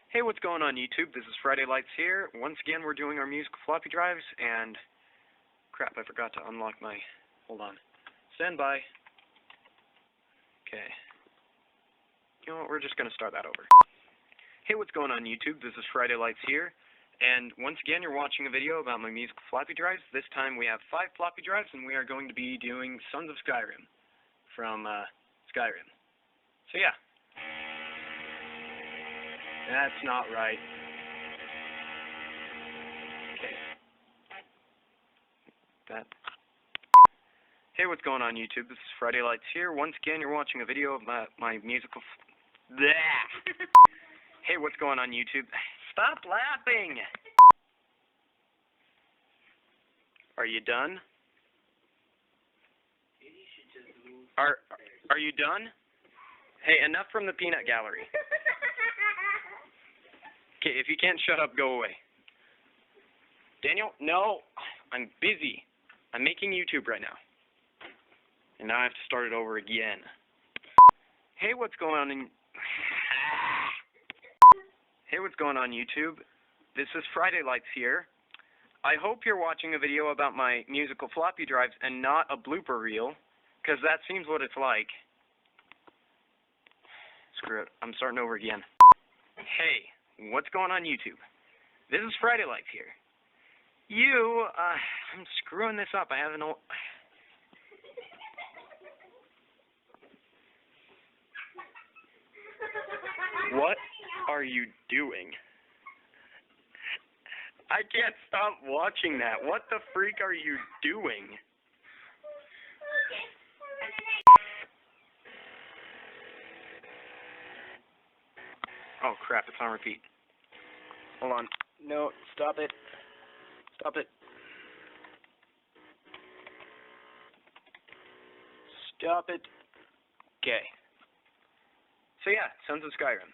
Hey, what's going on YouTube? This is FridayLights here. Once again, we're doing our musical floppy drives, and crap, I forgot to unlock my, hold on. Stand by. Okay. You know what, we're just going to start that over. Hey, what's going on YouTube? This is FridayLights here, and once again, you're watching a video about my musical floppy drives. This time we have 5 floppy drives, and we are going to be doing Sons of Skyrim from Skyrim. So yeah. That's not right. Okay. Hey, what's going on YouTube? This is FridayLights here. Once again, you're watching a video of my musical Hey, what's going on YouTube? Stop laughing! Are you done? Are you done? Hey, enough from the peanut gallery. Okay, if you can't shut up, go away. Daniel? No, I'm busy. I'm making YouTube right now. And now I have to start it over again. Hey, what's going on Hey, what's going on YouTube? This is FridayLights here. I hope you're watching a video about my musical floppy drives and not a blooper reel, because that seems what it's like. Screw it. I'm starting over again. Hey. What's going on YouTube? This is FridayLights here. I'm screwing this up. I have an old... What are you doing? I can't stop watching that. What the freak are you doing? Oh crap, it's on repeat. Hold on. No, stop it. Stop it. Stop it. Okay. So yeah, Sons of Skyrim.